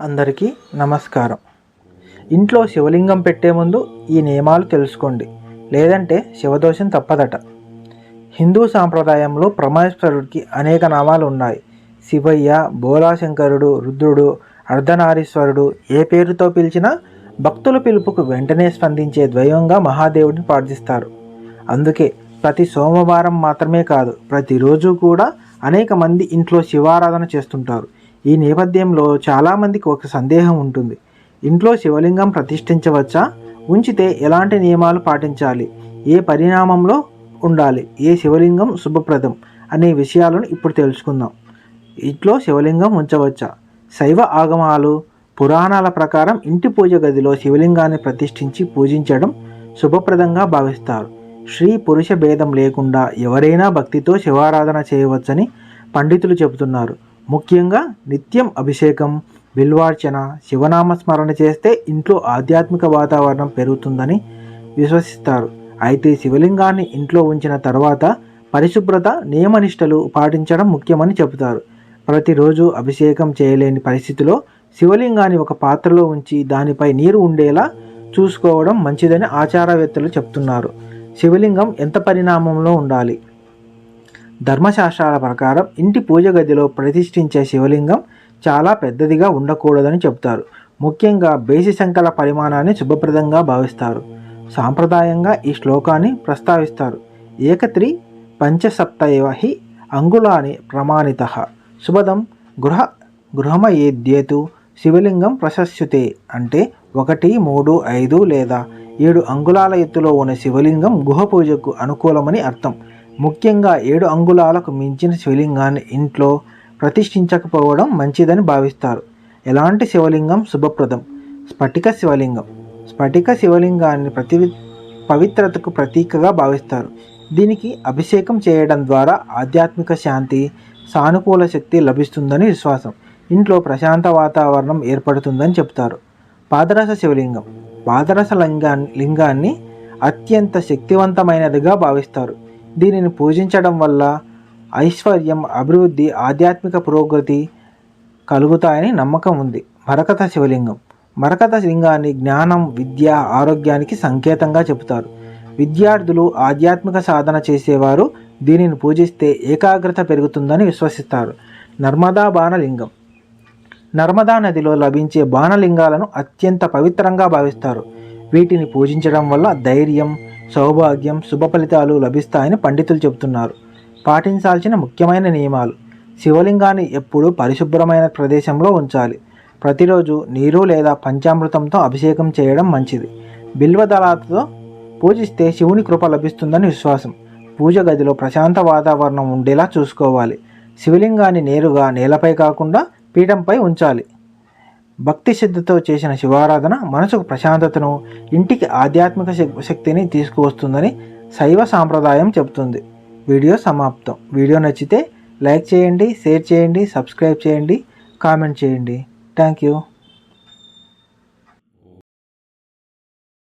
అందరికీ నమస్కారం. ఇంట్లో శివలింగం పెట్టే ముందు ఈ నియమాలు తెలుసుకోండి, లేదంటే శివదోషం తప్పదట. హిందూ సాంప్రదాయంలో పరమేశ్వరుడికి అనేక నామాలు ఉన్నాయి. శివయ్య, బోలాశంకరుడు, రుద్రుడు, అర్ధనారీశ్వరుడు. ఏ పేరుతో పిలిచినా భక్తుల పిలుపుకు వెంటనే స్పందించే దైవంగా మహాదేవుడిని ప్రార్థిస్తారు. అందుకే ప్రతి సోమవారం మాత్రమే కాదు, ప్రతిరోజు కూడా అనేక మంది ఇంట్లో శివారాధన చేస్తుంటారు. ఈ నేపథ్యంలో చాలామందికి ఒక సందేహం ఉంటుంది. ఇంట్లో శివలింగం ప్రతిష్ఠించవచ్చా? ఉంచితే ఎలాంటి నియమాలు పాటించాలి? ఏ పరిణామంలో ఉండాలి? ఏ శివలింగం శుభప్రదం అనే విషయాలను ఇప్పుడు తెలుసుకుందాం. ఇంట్లో శివలింగం ఉంచవచ్చా? శైవ ఆగమాలు, పురాణాల ప్రకారం ఇంటి పూజ గదిలో శివలింగాన్ని ప్రతిష్ఠించి పూజించడం శుభప్రదంగా భావిస్తారు. స్త్రీ పురుష భేదం లేకుండా ఎవరైనా భక్తితో శివారాధన చేయవచ్చని పండితులు చెబుతున్నారు. ముఖ్యంగా నిత్యం అభిషేకం, బిల్వార్చన, శివనామస్మరణ చేస్తే ఇంట్లో ఆధ్యాత్మిక వాతావరణం పెరుగుతుందని విశ్వసిస్తారు. అయితే శివలింగాన్ని ఇంట్లో ఉంచిన తర్వాత పరిశుభ్రత, నియమనిష్టలు పాటించడం ముఖ్యమని చెబుతారు. ప్రతిరోజు అభిషేకం చేయలేని పరిస్థితిలో శివలింగాన్ని ఒక పాత్రలో ఉంచి దానిపై నీరు ఉండేలా చూసుకోవడం మంచిదని ఆచారవేత్తలు చెప్తున్నారు. శివలింగం ఎంత పరిణామంలో ఉండాలి? ధర్మశాస్త్రాల ప్రకారం ఇంటి పూజ గదిలో ప్రతిష్ఠించే శివలింగం చాలా పెద్దదిగా ఉండకూడదని చెబుతారు. ముఖ్యంగా బేసి సంఖ్యల పరిమాణాన్ని శుభప్రదంగా భావిస్తారు. సాంప్రదాయంగా ఈ శ్లోకాన్ని ప్రస్తావిస్తారు. ఏకత్రి పంచసప్తైవ హి అంగుళాని ప్రమాణితః శుభదం గృహమయేద్యేతు శివలింగం ప్రశస్యుతే. అంటే 1, 3, 5 లేదా 7 అంగుళాల ఎత్తులో ఉన్న శివలింగం గుహ పూజకు అనుకూలమని అర్థం. ముఖ్యంగా 7 అంగుళాలకు మించిన శివలింగాన్ని ఇంట్లో ప్రతిష్ఠించకపోవడం మంచిదని భావిస్తారు. ఎలాంటి శివలింగం శుభప్రదం? స్ఫటిక శివలింగం. స్ఫటిక శివలింగాన్ని పవిత్రతకు ప్రతీకగా భావిస్తారు. దీనికి అభిషేకం చేయడం ద్వారా ఆధ్యాత్మిక శాంతి, సానుకూల శక్తి లభిస్తుందని విశ్వాసం. ఇంట్లో ప్రశాంత వాతావరణం ఏర్పడుతుందని చెప్తారు. పాదరస శివలింగం. పాదరస లింగాన్ని అత్యంత శక్తివంతమైనదిగా భావిస్తారు. దీనిని పూజించడం వల్ల ఐశ్వర్యం, అభివృద్ధి, ఆధ్యాత్మిక పురోగతి కలుగుతాయని నమ్మకం ఉంది. మరకత శివలింగం. మరకత లింగాన్ని జ్ఞానం, విద్య, ఆరోగ్యానికి సంకేతంగా చెబుతారు. విద్యార్థులు, ఆధ్యాత్మిక సాధన చేసేవారు దీనిని పూజిస్తే ఏకాగ్రత పెరుగుతుందని విశ్వసిస్తారు. నర్మదా బాణలింగం. నర్మదా నదిలో లభించే బాణలింగాలను అత్యంత పవిత్రంగా భావిస్తారు. వీటిని పూజించడం వల్ల ధైర్యం, సౌభాగ్యం, శుభ ఫలితాలు లభిస్తాయని పండితులు చెబుతున్నారు. పాటించాల్సిన ముఖ్యమైన నియమాలు: శివలింగాన్ని ఎప్పుడూ పరిశుభ్రమైన ప్రదేశంలో ఉంచాలి. ప్రతిరోజు నీరు లేదా పంచామృతంతో అభిషేకం చేయడం మంచిది. బిల్వదళాలతో పూజిస్తే శివుని కృప లభిస్తుందని విశ్వాసం. పూజ గదిలో ప్రశాంత వాతావరణం ఉండేలా చూసుకోవాలి. శివలింగాన్ని నేరుగా నేలపై కాకుండా పీఠంపై ఉంచాలి. భక్తి శ్రద్ధతో చేసిన శివారాధన మనసుకు ప్రశాంతతను, ఇంటికి ఆధ్యాత్మిక శక్తిని తీసుకువస్తుందని శైవ సాంప్రదాయం చెబుతుంది. వీడియో సమాప్తం. వీడియో నచ్చితే లైక్ చేయండి, షేర్ చేయండి, సబ్స్క్రైబ్ చేయండి, కామెంట్ చేయండి. Thank you.